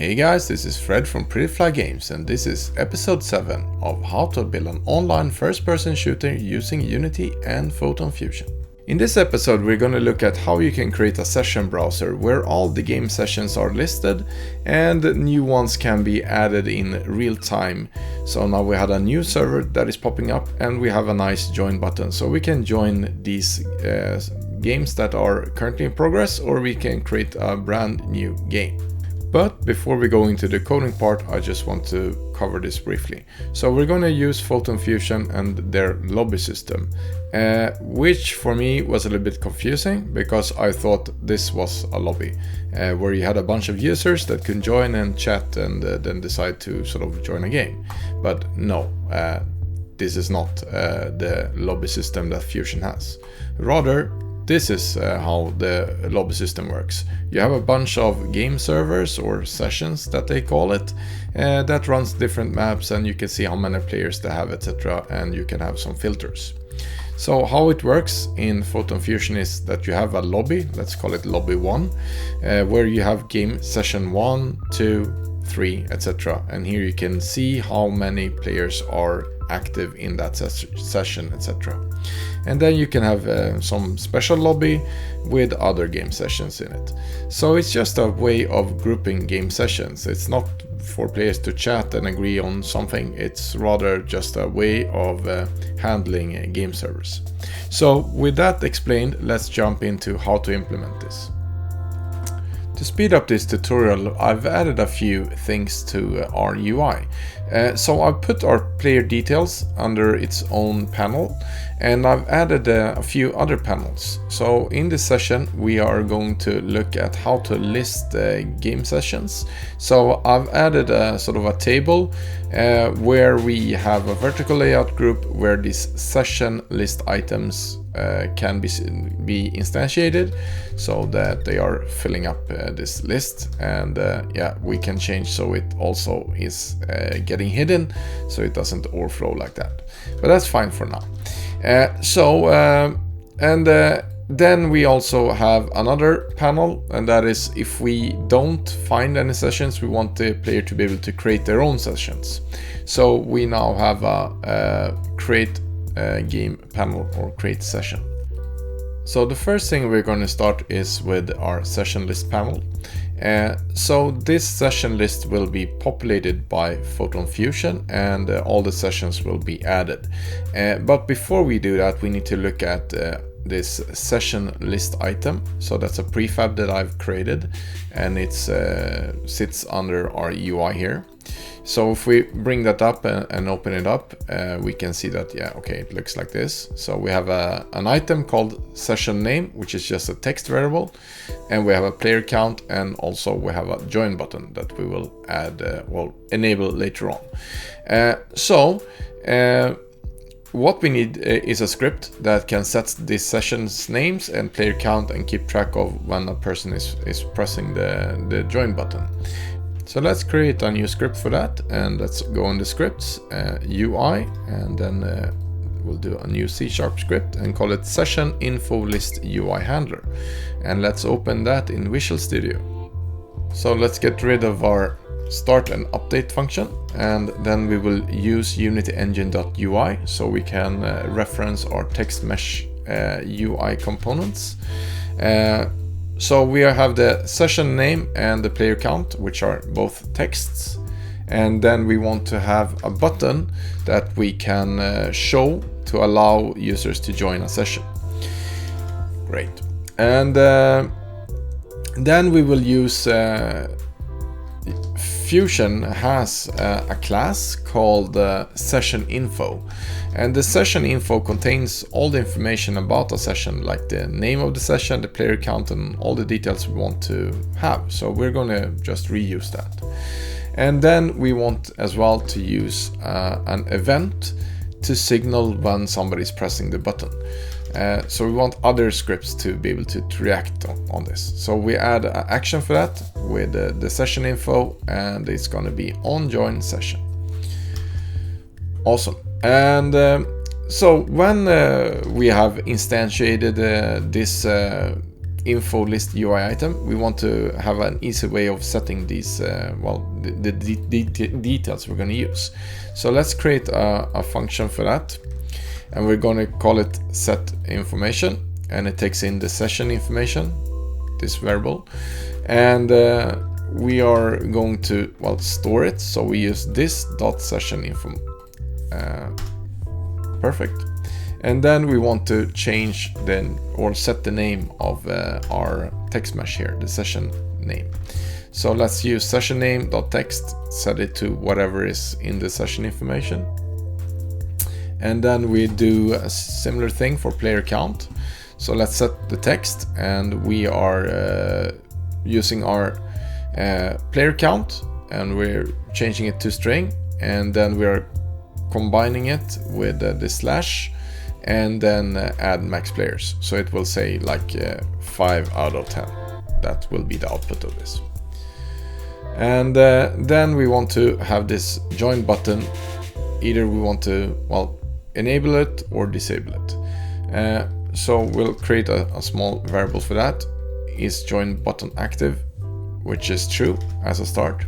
Hey guys, this is Fred from Pretty Fly Games, and this is episode 7 of how to build an online first-person shooter using Unity and Photon Fusion. In this episode we're going to look at how you can create a session browser where all the game sessions are listed and new ones can be added in real time. So now we had a new server that is popping up and we have a nice join button, so we can join these games that are currently in progress, or we can create a brand new game. But before we go into the coding part, I just want to cover this briefly. So we're going to use Photon Fusion and their lobby system, which for me was a little bit confusing because I thought this was a lobby where you had a bunch of users that could join and chat and then decide to sort of join a game. But no, this is not the lobby system that Fusion has. Rather, this is how the lobby system works. You have a bunch of game servers or sessions that they call it that runs different maps, and you can see how many players they have, etc. And you can have some filters. So how it works in Photon Fusion is that you have a lobby, let's call it lobby 1, where you have game session 1, 2, 3, etc. And here you can see how many players are active in that session, etc. And then you can have some special lobby with other game sessions in it. So it's just a way of grouping game sessions. It's not for players to chat and agree on something. It's rather just a way of handling game servers. So with that explained, let's jump into how to implement this. To speed up this tutorial, I've added a few things to our UI. So I've put our player details under its own panel, and I've added a few other panels. So in this session we are going to look at how to list game sessions. So I've added a sort of a table where we have a vertical layout group where these session list items can be instantiated so that they are filling up this list, and yeah, we can change so it also is getting hidden so it doesn't overflow like that, but that's fine for now. Then we also have another panel, and that is if we don't find any sessions, we want the player to be able to create their own sessions. So we now have a create game panel or create session. So the first thing we're going to start is with our session list panel. So this session list will be populated by Photon Fusion, and all the sessions will be added. But before we do that, we need to look at this session list item. So that's a prefab that I've created, and it sits under our UI here. So if we bring that up and open it up, we can see that, yeah, okay, it looks like this. So we have an item called session name, which is just a text variable, and we have a player count, and also we have a join button that we will add, enable later on. What we need is a script that can set these sessions names and player count and keep track of when a person is pressing the join button. So let's create a new script for that, and let's go on the scripts, UI, and then we'll do a new C# script and call it session info list UI handler. And let's open that in Visual Studio. So let's get rid of our start and update function, and then we will use Unity engine.ui so we can reference our text mesh UI components. So we have the session name and the player count, which are both texts, and then we want to have a button that we can show to allow users to join a session. Great. And then we will use Fusion has a class called session info, and the session info contains all the information about a session, like the name of the session, the player count, and all the details we want to have. So we're going to just reuse that. And then we want as well to use an event to signal when somebody's pressing the button. So we want other scripts to be able to react on this. So we add an action for that with the session info, and it's going to be on join session. Awesome. And so when we have instantiated this info list UI item, we want to have an easy way of setting these, the details we're going to use. So let's create a function for that, and we're going to call it set information, and it takes in the session information, this variable, and we are going to store it. So we use this dot session info. Perfect. And then we want to change or set the name of our text mesh here, the session name. So let's use session name.text, set it to whatever is in the session information. And then we do a similar thing for player count. So let's set the text, and we are using our player count, and we're changing it to string, and then we're combining it with the slash, and then add max players. So it will say like 5 out of 10. That will be the output of this. And then we want to have this join button. Either we want to enable it or disable it. So we'll create a small variable for that. Is join button active, which is true as a start.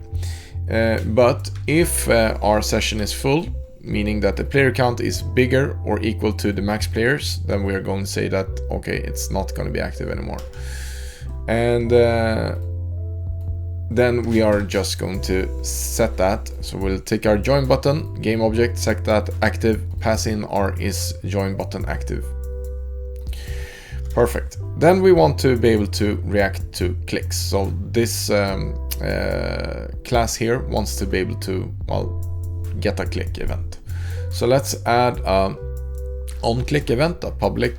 But if our session is full, meaning that the player count is bigger or equal to the max players, then we are going to say that, okay, it's not going to be active anymore. And then we are just going to set that. So we'll take our join button, game object, set that active, pass in our is join button active. Perfect. Then we want to be able to react to clicks. So this class here wants to be able to, get a click event. So let's add an onClick event, a public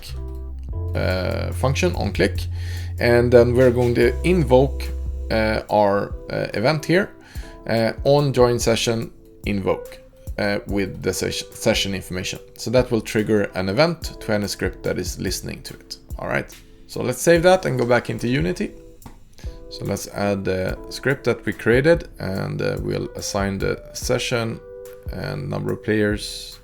function onClick, and then we're going to invoke our event here on join session invoke with the session information. So that will trigger an event to any script that is listening to it. All right. So let's save that and go back into Unity. So let's add the script that we created, and we'll assign the session and number of players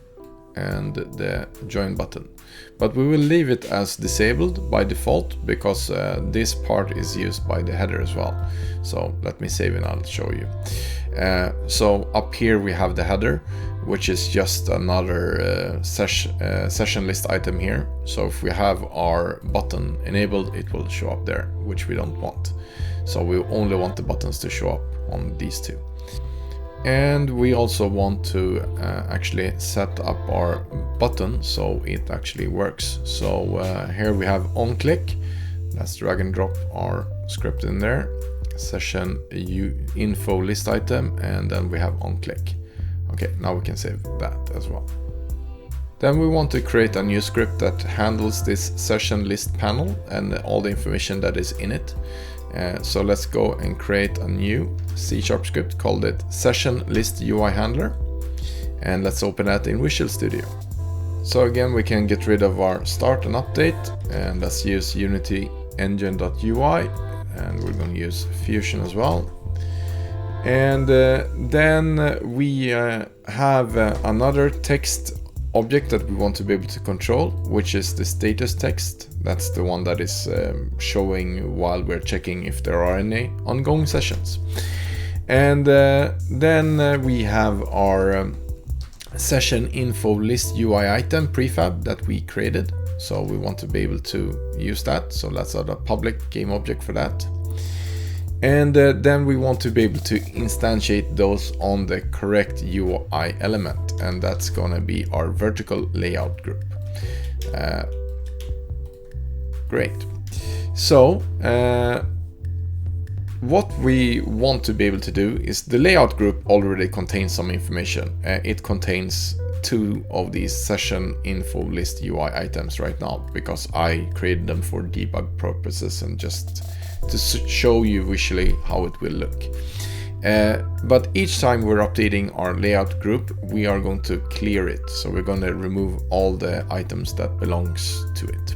and the join button, but we will leave it as disabled by default because this part is used by the header as well. So let me save and I'll show you. So up here we have the header, which is just another session list item here. So if we have our button enabled, it will show up there, which we don't want. So we only want the buttons to show up on these two. And we also want to actually set up our button so it actually works. So here we have onClick. Let's drag and drop our script in there. Session info list item, and then we have onClick. Okay, now we can save that as well. Then we want to create a new script that handles this session list panel and all the information that is in it. So let's go and create a new C# script, called it session list UI handler, and let's open that in Visual Studio. So again, we can get rid of our start and update, and let's use Unity engine.ui, and we're going to use Fusion as well. And then we have another text object that we want to be able to control, which is the status text. That's the one that is showing while we're checking if there are any ongoing sessions. And then we have our session info list UI item prefab that we created. So we want to be able to use that. So let's add a public game object for that. And then we want to be able to instantiate those on the correct UI element, and that's gonna be our vertical layout group. Great. So what we want to be able to do is the layout group already contains some information. It contains 2 of these session info list UI items right now because I created them for debug purposes and just to show you visually how it will look. But each time we're updating our layout group, we are going to clear it. So we're going to remove all the items that belongs to it.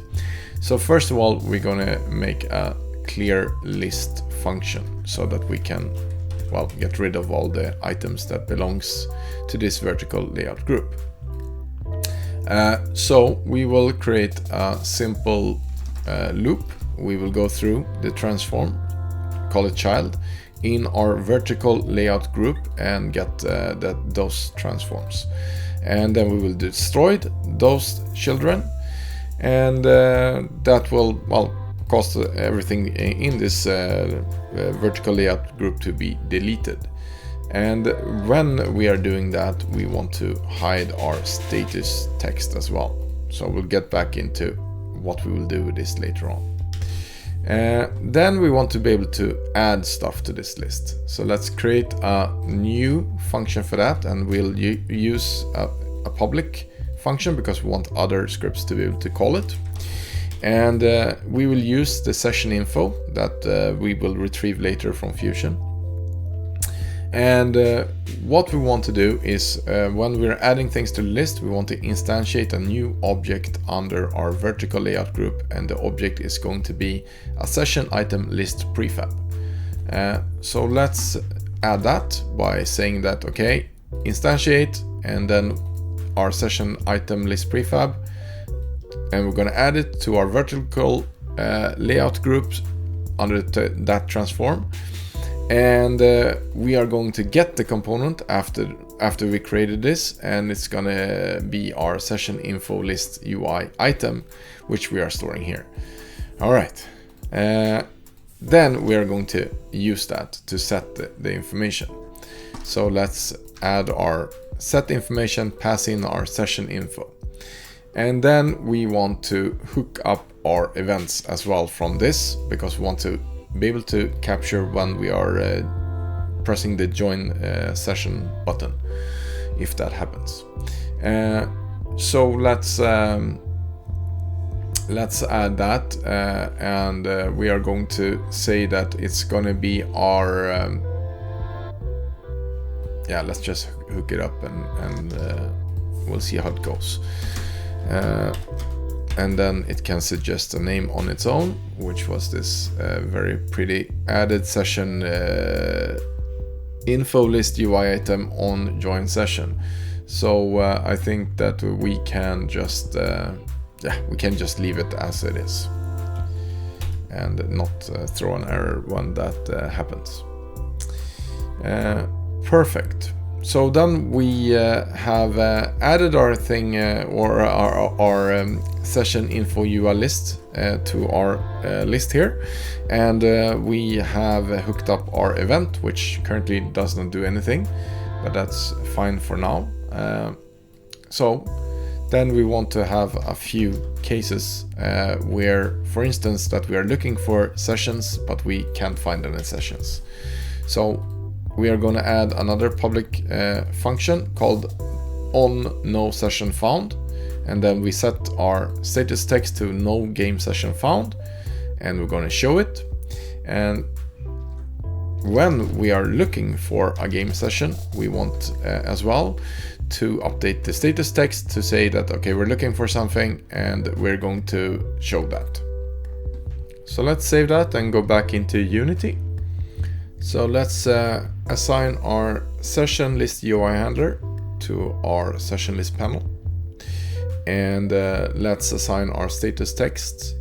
So first of all, we're going to make a clear list function so that we can, well, get rid of all the items that belongs to this vertical layout group. So we will create a simple loop we will go through the transform, call it child, in our vertical layout group and get those transforms. And then we will destroy those children, and that will, well, cause everything in this vertical layout group to be deleted. And when we are doing that, we want to hide our status text as well. So we'll get back into what we will do with this later on. Then we want to be able to add stuff to this list. So let's create a new function for that, and we'll use a public function because we want other scripts to be able to call it. And we will use the session info that we will retrieve later from Fusion. And what we want to do is when we're adding things to the list, we want to instantiate a new object under our vertical layout group, and the object is going to be a session item list prefab. So let's add that by saying that, okay, instantiate, and then our session item list prefab, and we're going to add it to our vertical layout groups under that transform. And we are going to get the component after we created this, and it's gonna be our session info list UI item, which we are storing here. All right, then we are going to use that to set the information. So let's add our set information, pass in our session info, and then we want to hook up our events as well from this, because we want to be able to capture when we are pressing the join session button, if that happens. So let's add that, and we are going to say that it's going to be our yeah, let's just hook it up, and we'll see how it goes. And then it can suggest a name on its own, which was this very pretty added session info list UI item on join session. So I think that we can just leave it as it is, and not throw an error when that happens. Perfect. So then we have added our thing or our session info UI list to our list here, and we have hooked up our event, which currently does not do anything, but that's fine for now. So then we want to have a few cases where, for instance, that we are looking for sessions, but we can't find any sessions. So we are going to add another public function called onNoSessionFound, and then we set our status text to no game session found, and we're going to show it. And when we are looking for a game session, we want as well to update the status text to say that, okay, we're looking for something, and we're going to show that. So let's save that and go back into Unity. So let's assign our session list UI handler to our session list panel, and let's assign our status text.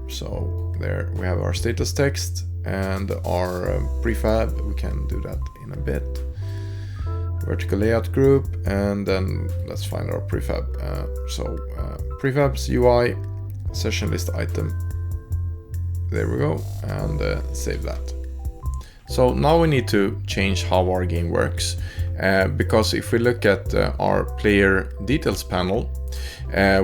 So there we have our status text and our prefab. We can do that in a bit. Vertical layout group, and then let's find our prefab. Prefabs UI session list item. There we go, and save that. So now we need to change how our game works, because if we look at our player details panel,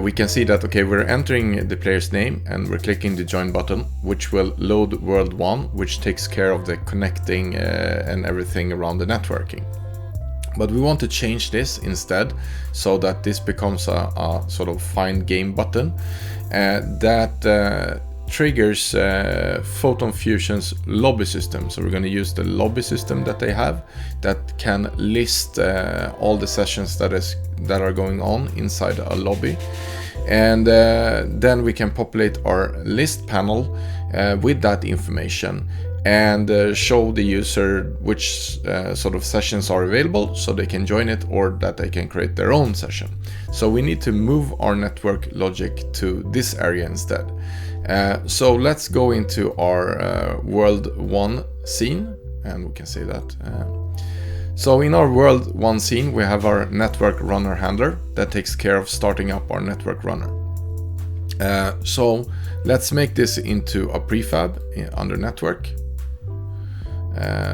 we can see that, okay, we're entering the player's name and we're clicking the join button, which will load world 1, which takes care of the connecting and everything around the networking. But we want to change this instead, so that this becomes a sort of find game button that triggers Photon Fusion's lobby system. So we're going to use the lobby system that they have that can list all the sessions that are going on inside a lobby, and then we can populate our list panel with that information and show the user which sort of sessions are available, so they can join it or that they can create their own session. So we need to move our network logic to this area instead. So let's go into our world 1 scene, and we can say that. So in our world 1 scene, we have our network runner handler that takes care of starting up our network runner. So let's make this into a prefab under network.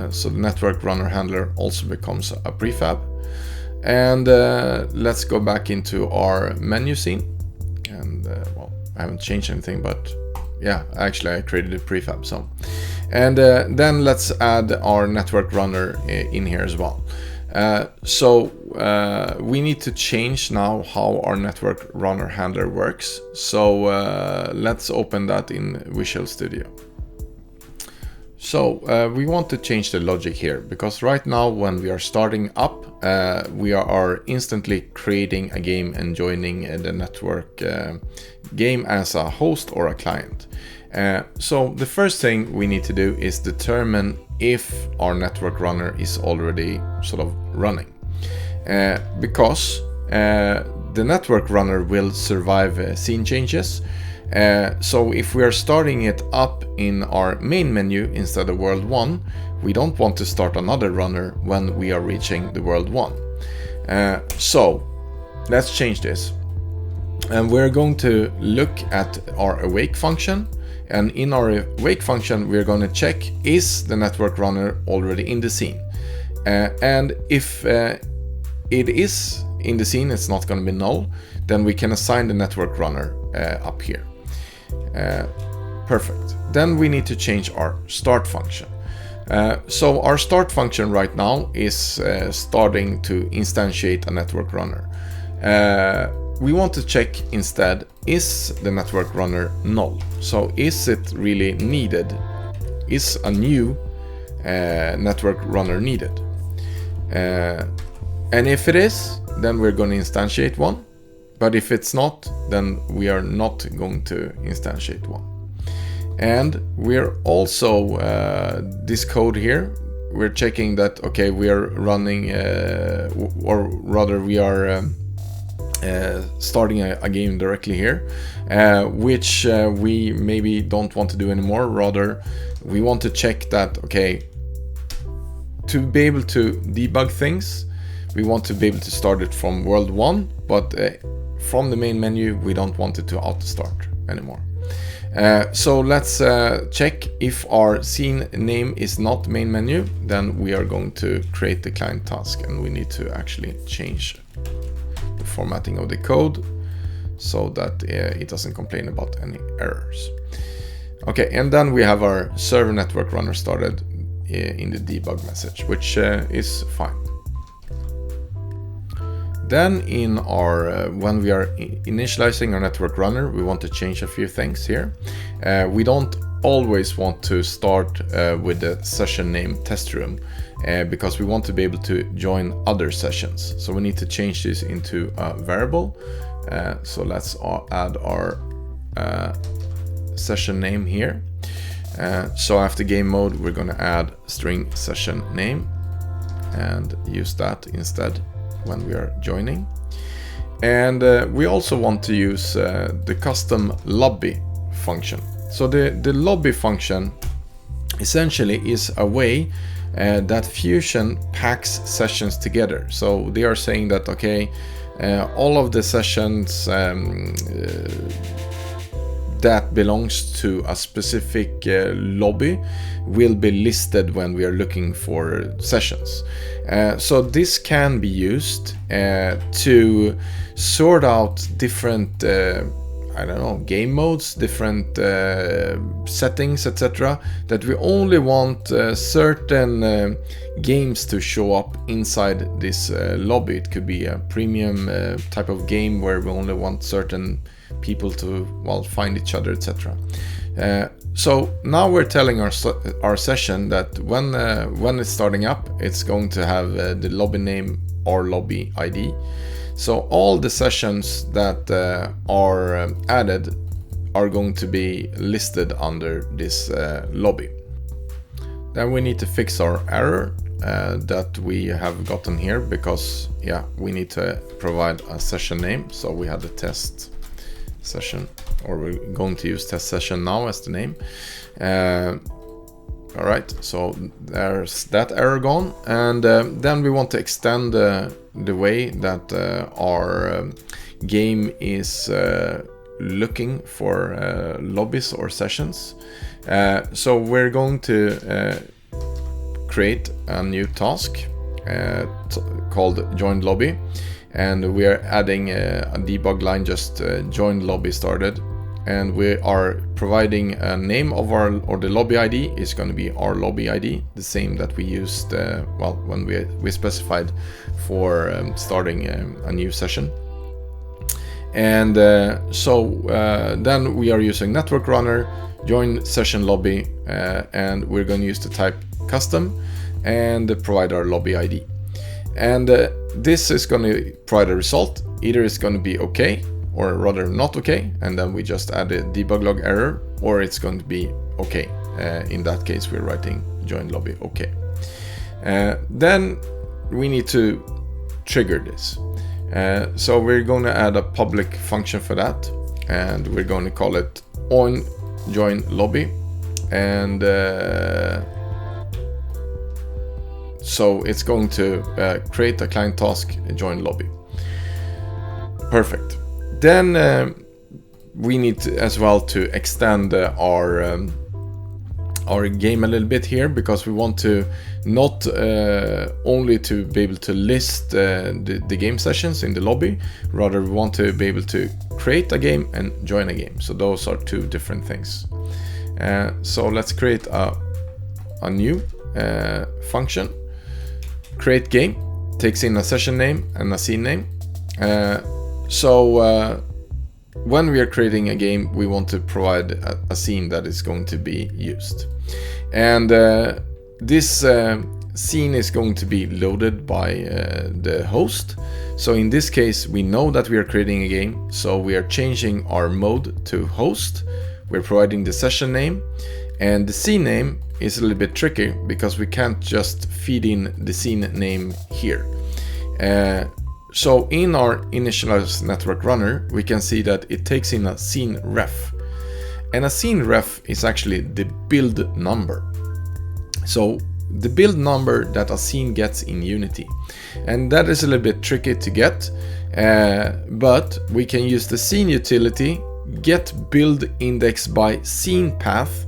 So the network runner handler also becomes a prefab. And let's go back into our menu scene. And well, I haven't changed anything, but yeah, actually I created a prefab. So, and then let's add our network runner in here as well. So we need to change now how our network runner handler works. So let's open that in Visual Studio. So we want to change the logic here, because right now when we are starting up, we are instantly creating a game and joining the network game as a host or a client. So the first thing we need to do is determine if our network runner is already sort of running. Because the network runner will survive scene changes. So if we are starting it up in our main menu instead of world 1, we don't want to start another runner when we are reaching the world 1. So let's change this. And we're going to look at our awake function. And in our awake function, we're going to check, is the network runner already in the scene? And if it is in the scene, it's not going to be null, then we can assign the network runner up here. Perfect. Then we need to change our start function. So our start function right now is starting to instantiate a network runner. We want to check instead, is the network runner null? So is it really needed? Is a new network runner needed? And if it is, then we're going to instantiate one. But if it's not, then we are not going to instantiate one. And we're also, this code here, we're checking that, okay, we are running, or rather we are starting a game directly here, which we maybe don't want to do anymore. Rather, we want to check that, okay, to be able to debug things, we want to be able to start it from world 1, but from the main menu, we don't want it to auto start anymore. So let's check if our scene name is not main menu, then we are going to create the client task, and we need to actually change the formatting of the code so that it doesn't complain about any errors. Okay, and then we have our server network runner started in the debug message, which is fine. Then in our, when we are initializing our network runner, we want to change a few things here. We don't always want to start with the session name test room because we want to be able to join other sessions. So we need to change this into a variable. So let's add our session name here. So after game mode, we're going to add string session name and use that instead when we are joining. And we also want to use the custom lobby function. So the lobby function essentially is a way that Fusion packs sessions together. So they are saying that, okay, all of the sessions that belongs to a specific lobby will be listed when we are looking for sessions. So this can be used to sort out different I don't know, game modes, different settings, etc. that we only want certain games to show up inside this lobby. It could be a premium type of game where we only want certain people to, well, find each other, etc. So now we're telling our session that when it's starting up, it's going to have the lobby name or lobby ID. So all the sessions that are added are going to be listed under this lobby. Then we need to fix our error that we have gotten here, because we need to provide a session name. So we had the test session, or we're going to use test session now as the name. All right, so there's that error gone, and then we want to extend the way that our game is looking for lobbies or sessions. So we're going to create a new task called join lobby, and we are adding a debug line, just join lobby started. And we are providing a name of the lobby ID is going to be our lobby ID, the same that we used when we specified for starting a new session. And then we are using network runner, join session lobby, and we're going to use the type custom and provide our lobby ID. And this is going to provide a result. Either it's going to be okay, or rather not okay, and then we just add a debug log error, or it's going to be okay. In that case, we're writing join lobby okay. Then we need to trigger this. So we're going to add a public function for that, and we're going to call it on join lobby. And so it's going to create a client task join lobby. Perfect. Then we need to, as well, to extend our game a little bit here, because we want to not only to be able to list the game sessions in the lobby, rather we want to be able to create a game and join a game. So those are two different things. So let's create a new function. Create game takes in a session name and a scene name. When we are creating a game, we want to provide a scene that is going to be used. And this scene is going to be loaded by the host. So in this case, we know that we are creating a game, so we are changing our mode to host. We're providing the session name, and the scene name is a little bit tricky because we can't just feed in the scene name here. So in our initialized network runner, we can see that it takes in a scene ref. And a scene ref is actually the build number. So the build number that a scene gets in Unity. And that is a little bit tricky to get, but we can use the scene utility, get build index by scene path,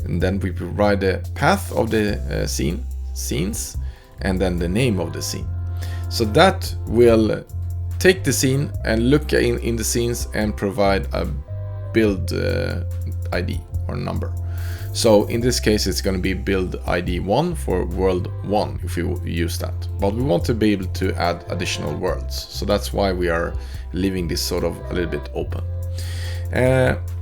and then we provide the path of the scenes, and then the name of the scene. So that will take the scene and look in the scenes and provide a build ID or number. So in this case, it's going to be build ID 1 for world 1 if we use that. But we want to be able to add additional worlds. So that's why we are leaving this sort of a little bit open.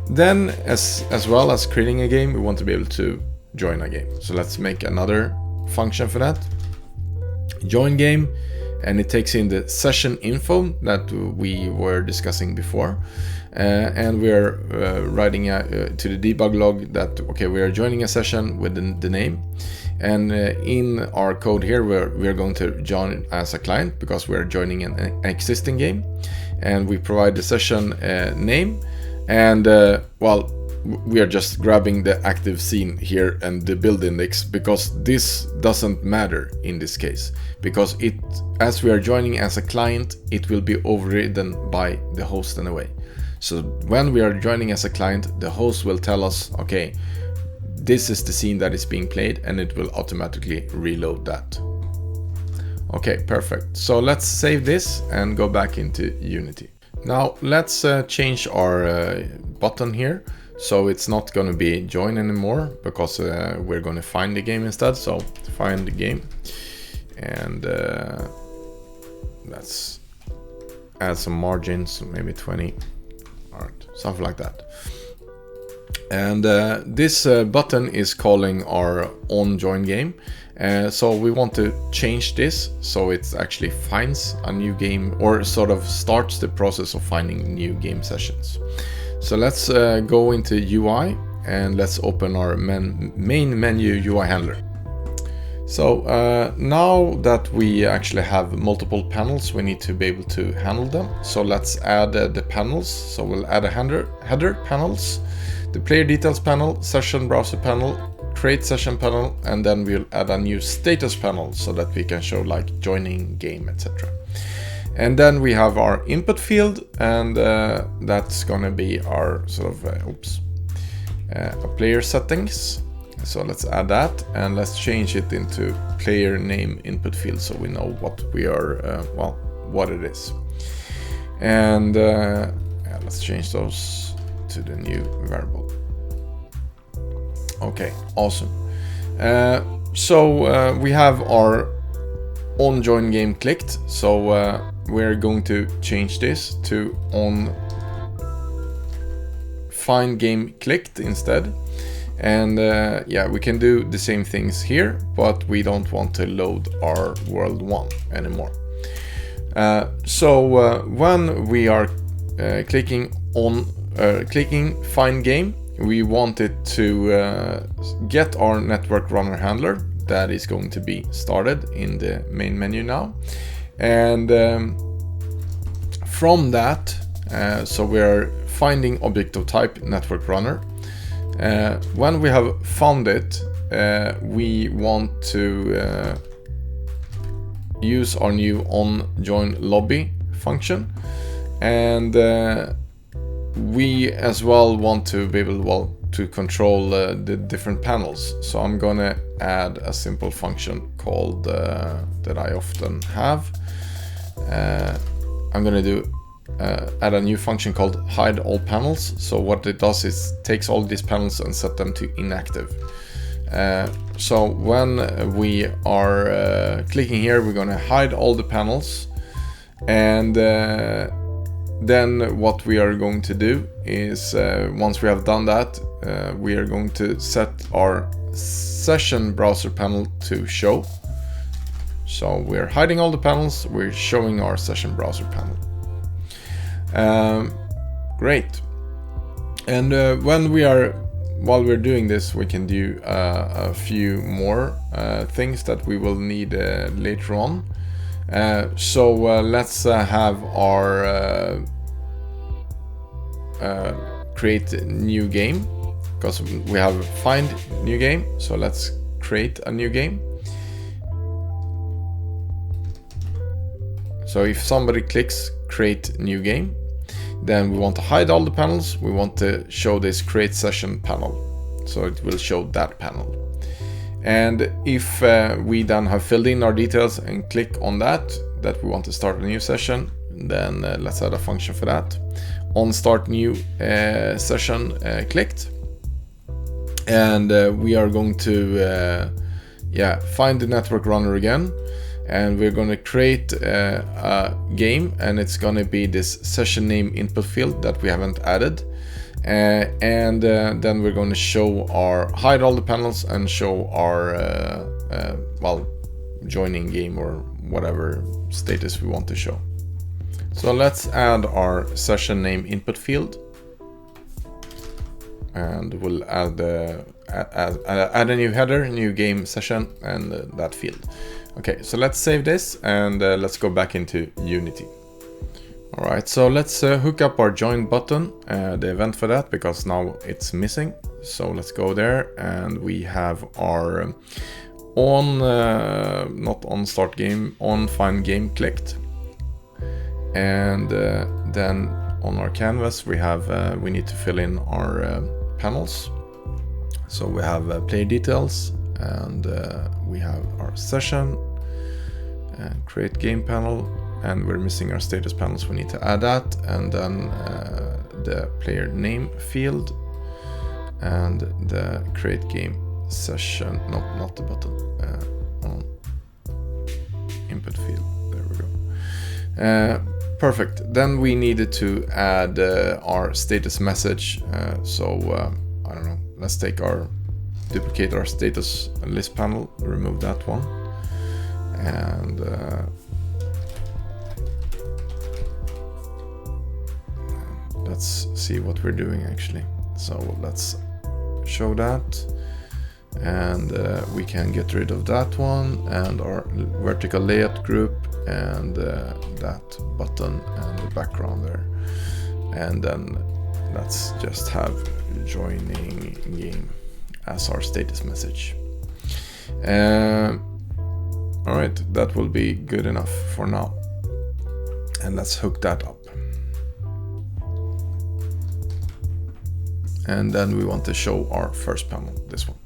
Then as well as creating a game, we want to be able to join a game. So let's make another function for that. Join game. And it takes in the session info that we were discussing before. And we are writing to the debug log that, okay, we are joining a session with the name. And in our code here, we're going to join as a client because we're joining an existing game. And we provide the session name. And we are just grabbing the active scene here and the build index, because this doesn't matter in this case, because as we are joining as a client, it will be overridden by the host anyway. So when we are joining as a client, the host will tell us, okay, this is the scene that is being played, and it will automatically reload that. Okay, perfect. So let's save this and go back into Unity. Now let's change our button here. So it's not going to be join anymore, because we're going to find the game instead. So find the game, and let's add some margins, maybe 20, or something like that. And this button is calling our on join game. So we want to change this so it actually finds a new game, or sort of starts the process of finding new game sessions. So let's go into UI and let's open our main menu UI handler. So now that we actually have multiple panels, we need to be able to handle them. So let's add the panels. So we'll add a header panels, the player details panel, session browser panel, create session panel, and then we'll add a new status panel so that we can show like joining game, etc. And then we have our input field, and that's gonna be our sort of player settings. So let's add that, and let's change it into player name input field so we know what we are, what it is. And let's change those to the new variable. Okay, awesome. So we have our on join game clicked. So we're going to change this to on find game clicked instead. And yeah, we can do the same things here, but we don't want to load our world 1 anymore. So when we are clicking find game, we want it to get our network runner handler that is going to be started in the main menu now. And from that, so we are finding object of type network runner. When we have found it, we want to use our new on join lobby function, and we as well want to be able to control the different panels. So I'm gonna add a simple function called that I often have. I'm gonna do add a new function called hide all panels. So what it does is takes all these panels and set them to inactive. So when we are clicking here, we're going to hide all the panels, and then what we are going to do is once we have done that, we are going to set our session browser panel to show. So we're hiding all the panels, we're showing our session browser panel. Great. And while we're doing this, we can do a few more things that we will need later on. So let's have our create new game, because we have find new game. So let's create a new game. So if somebody clicks create new game, then we want to hide all the panels. We want to show this create session panel. So it will show that panel. And if we then have filled in our details and click on that we want to start a new session, then let's add a function for that. On start new session clicked. And we are going to find the network runner again. And we're going to create a game, and it's going to be this session name input field that we haven't added. And then we're going to show our hide all the panels and show our joining game or whatever status we want to show. So let's add our session name input field, and we'll add a new header, new game session, and that field. Okay, so let's save this, and let's go back into Unity. All right, so let's hook up our join button, the event for that, because now it's missing. So let's go there, and we have our not on start game, on find game clicked. And then on our canvas, we have we need to fill in our panels. So we have player details, and we have our session and create game panel, and we're missing our status panels. We need to add that, and then the player name field and the create game session, not the button, on input field. There we go. Perfect. Then we needed to add our status message. So I don't know, let's duplicate our status list panel, remove that one, and let's see what we're doing actually. So let's show that, and we can get rid of that one and our vertical layout group and that button and the background there, and then let's just have joining game as our status message. Alright, that will be good enough for now, and let's hook that up. And then we want to show our first panel, this one.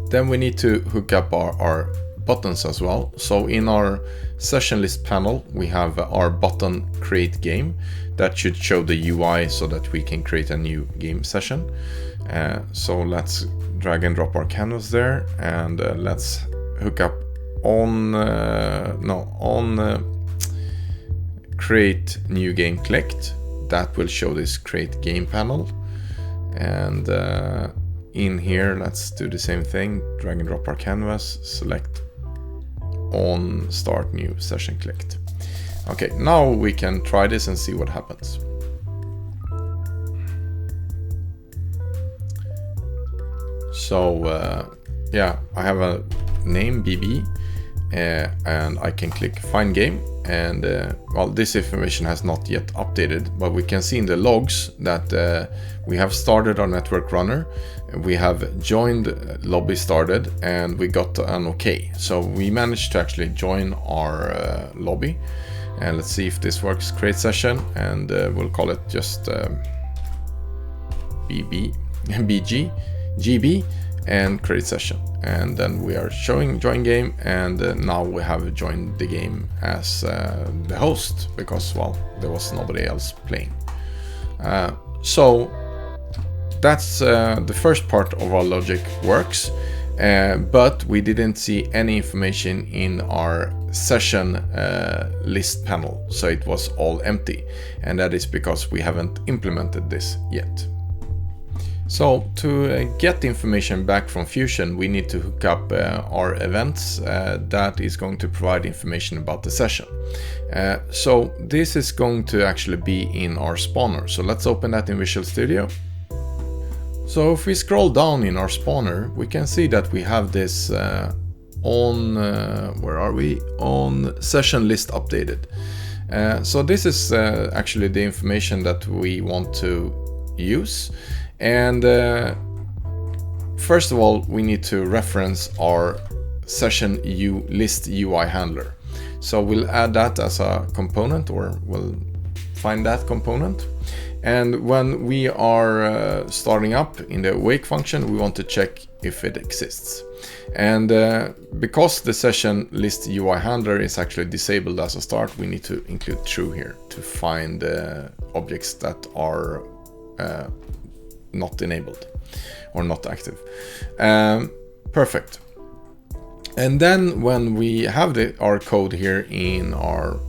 Then we need to hook up our buttons as well. So in our session list panel, we have our button create game that should show the UI so that we can create a new game session. So let's drag and drop our canvas there, and let's hook up on create new game clicked. That will show this create game panel, and in here let's do the same thing, drag and drop our canvas, select on start new session clicked. Okay, now we can try this and see what happens. So yeah, I have a name BB, and I can click find game, and well, this information has not yet updated, but we can see in the logs that we have started our network runner, we have joined lobby started, and we got an OK. So we managed to actually join our lobby, and let's see if this works. Create session, and we'll call it just GB, and create session, and then we are showing join game, and now we have joined the game as the host, because, well, there was nobody else playing. So that's the first part of our logic works, but we didn't see any information in our session list panel, so it was all empty, and that is because we haven't implemented this yet. So to get information back from Fusion, we need to hook up our events that is going to provide information about the session. So this is going to actually be in our spawner. So let's open that in Visual Studio. So if we scroll down in our spawner, we can see that we have this on, where are we? On session list updated. So this is actually the information that we want to use. And first of all, we need to reference our session list UI handler. So we'll add that as a component, or we'll find that component. And when we are starting up in the wake function, we want to check if it exists. And because the session list UI handler is actually disabled as a start, we need to include true here to find objects that are not enabled or not active. Perfect. And then when we have our code here in our,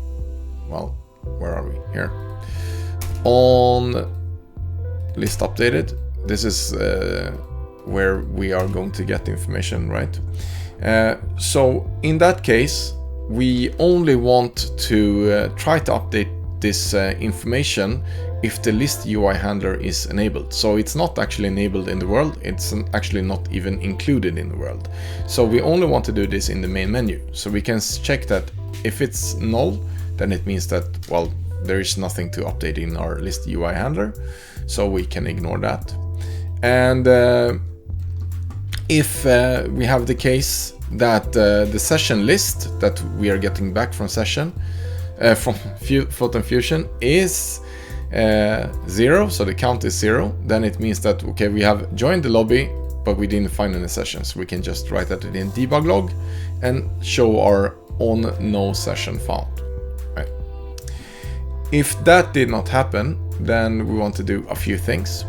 well, where are we? Here. On list updated, this is where we are going to get the information, right? So in that case, we only want to try to update this information if the list UI handler is enabled. So it's not actually enabled in the world, it's actually not even included in the world. So we only want to do this in the main menu. So we can check that if it's null, then it means that, well, there is nothing to update in our list UI handler, so we can ignore that. And if we have the case that the session list that we are getting back from session, from Photon Fusion is 0, so the count is 0, then it means that, okay, we have joined the lobby, but we didn't find any sessions. We can just write that in debug log and show our on no session found. Right. If that did not happen, then we want to do a few things.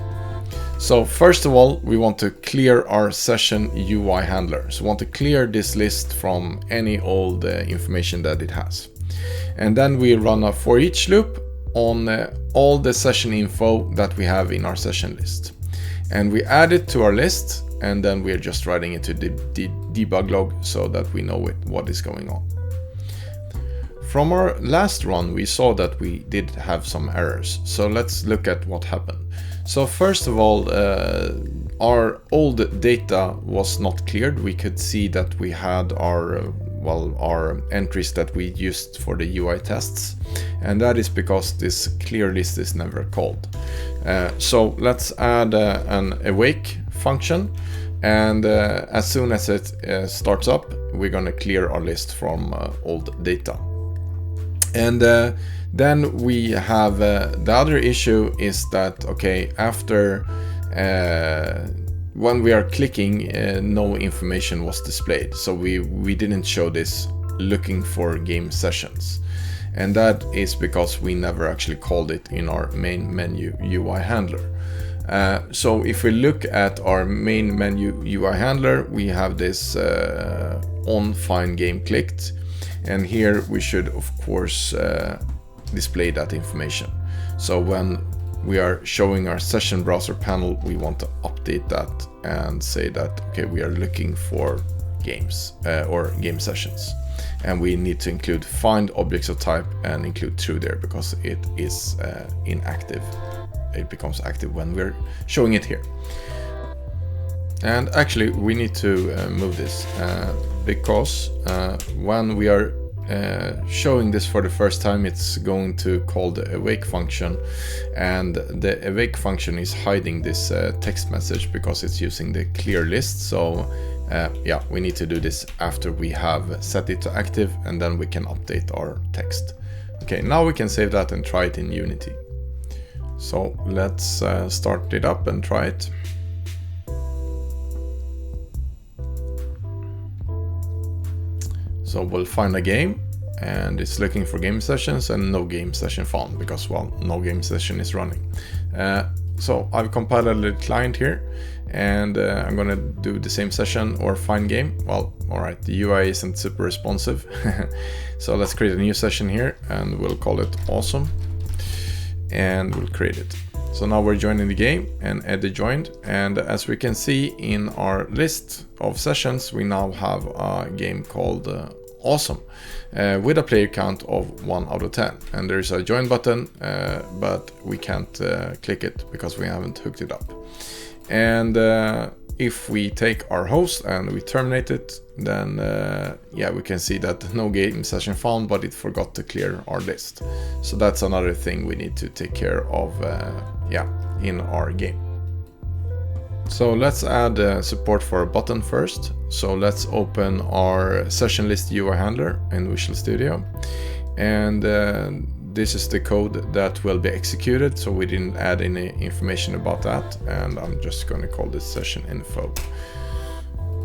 So first of all, we want to clear our session UI handler. So we want to clear this list from any old information that it has. And then we run a for each loop on all the session info that we have in our session list. And we add it to our list, and then we're just writing it to the debug log so that we know what is going on. From our last run, we saw that we did have some errors. So let's look at what happened. So first of all, our old data was not cleared. We could see that we had our entries that we used for the UI tests, and that is because this clear list is never called. So let's add an awake function, and as soon as it starts up, we're going to clear our list from old data. And then we have the other issue is that, okay, after when we are clicking, no information was displayed. So we didn't show this looking for game sessions. And that is because we never actually called it in our main menu UI handler. So if we look at our main menu UI handler, we have this on find game clicked. And here we should, of course, display that information. So when we are showing our session browser panel, we want to update that and say that, okay, we are looking for games or game sessions. And we need to include find objects of type and include true there because it is inactive. It becomes active when we're showing it here. And actually we need to move this because when we are showing this for the first time, it's going to call the awake function, and the awake function is hiding this text message because it's using the clear list. So yeah, we need to do this after we have set it to active, and then we can update our text. Okay, now we can save that and try it in Unity. So let's start it up and try it. So we'll find a game, and it's looking for game sessions, and no game session found because, well, no game session is running. So I've compiled a little client here, and I'm gonna do the same session or find game. Well, all right, the UI isn't super responsive. So let's create a new session here, and we'll call it awesome, and we'll create it. So now we're joining the game and Eddie joined, and as we can see in our list of sessions, we now have a game called Awesome with a player count of 1 out of 10, and there's a join button, but we can't click it because we haven't hooked it up. And if we take our host and we terminate it, then yeah, we can see that no game session found, but it forgot to clear our list. So that's another thing we need to take care of yeah, in our game. So let's add support for a button first. So let's open our session list UI handler in Visual Studio, and this is the code that will be executed, so we didn't add any information about that, and I'm just going to call this session info.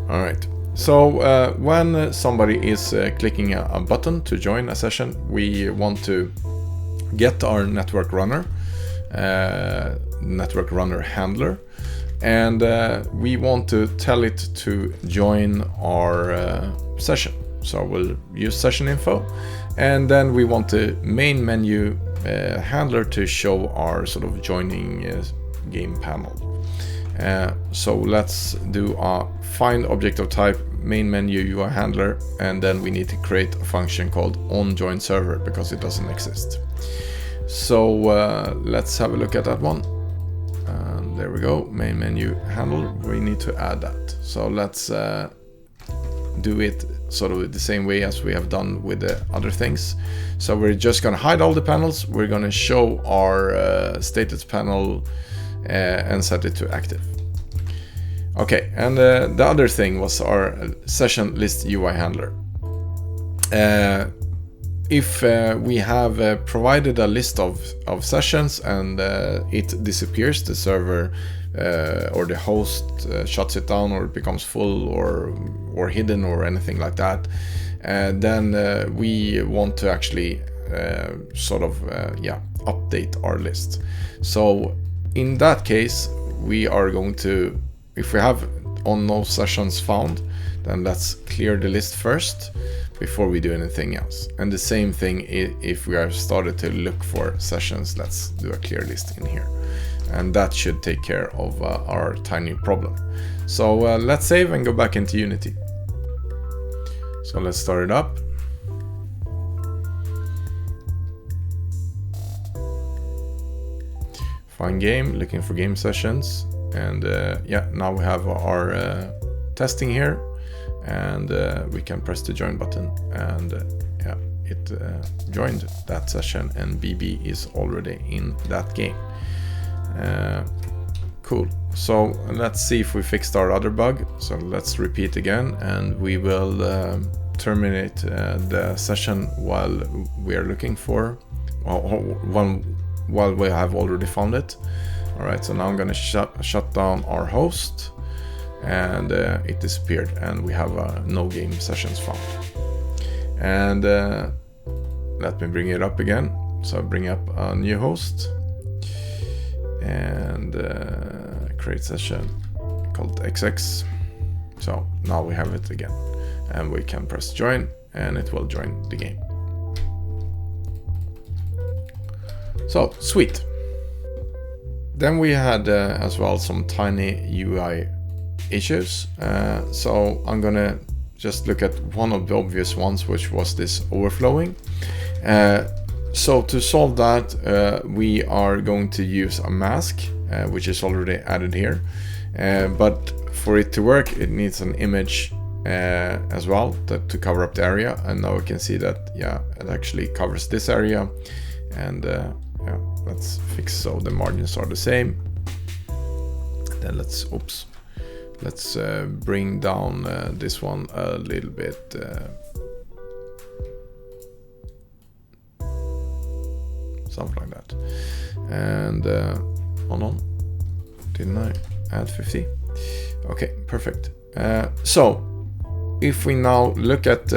All right, so when somebody is clicking a button to join a session, we want to get our network runner handler, and we want to tell it to join our session. So we'll use session info, and then we want the main menu handler to show our sort of joining game panel. So let's do a find object of type main menu UI handler, and then we need to create a function called onJoinServer because it doesn't exist. So let's have a look at that one. And there we go, main menu handle. We need to add that. So let's do it sort of the same way as we have done with the other things. So we're just going to hide all the panels. We're going to show our status panel and set it to active. Okay, and the other thing was our session list UI handler. If we have provided a list of sessions and it disappears, the server or the host shuts it down, or it becomes full or hidden or anything like that, then we want to actually sort of yeah, update our list. So in that case, we are going to, if we have on no sessions found, then let's clear the list first before we do anything else. And the same thing if we have started to look for sessions, let's do a clear list in here. And that should take care of our tiny problem. So let's save and go back into Unity. So let's start it up. Find game, looking for game sessions. And yeah, now we have our testing here, and we can press the join button, and yeah, it joined that session, and BB is already in that game. Cool. So let's see if we fixed our other bug. So let's repeat again, and we will terminate the session while we are looking for, while we have already found it. All right, so now I'm gonna shut down our host, and it disappeared, and we have no game sessions found. And let me bring it up again. So I bring up a new host and create session called XX. So now we have it again, and we can press join, and it will join the game. So sweet. Then we had as well some tiny UI issues. So I'm gonna just look at one of the obvious ones, which was this overflowing. So to solve that, we are going to use a mask, which is already added here. But for it to work, it needs an image as well to cover up the area. And now we can see that, yeah, it actually covers this area. And yeah, let's fix so the margins are the same. Then let's bring down this one a little bit. Something like that. And hold on, didn't I add 50? Okay, perfect. So if we now look at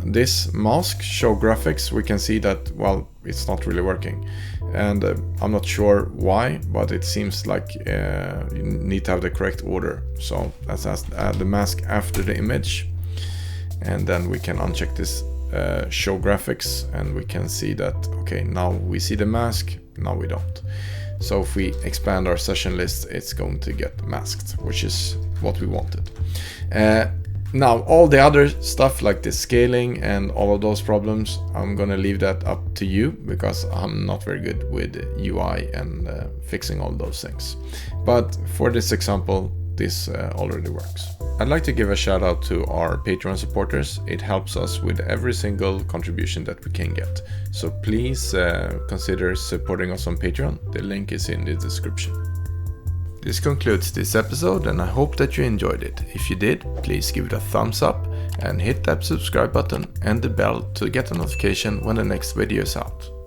this mask, show graphics, we can see that, well, it's not really working. And I'm not sure why, but it seems like you need to have the correct order. So let's add the mask after the image, and then we can uncheck this show graphics, and we can see that, okay, now we see the mask, now we don't. So if we expand our session list, it's going to get masked, which is what we wanted. Now all the other stuff like the scaling and all of those problems, I'm gonna leave that up to you, because I'm not very good with UI and fixing all those things. But for this example, this already works. I'd like to give a shout out to our Patreon supporters. It helps us with every single contribution that we can get. So please consider supporting us on Patreon. The link is in the description. This concludes this episode, and I hope that you enjoyed it. If you did, please give it a thumbs up and hit that subscribe button and the bell to get a notification when the next video is out.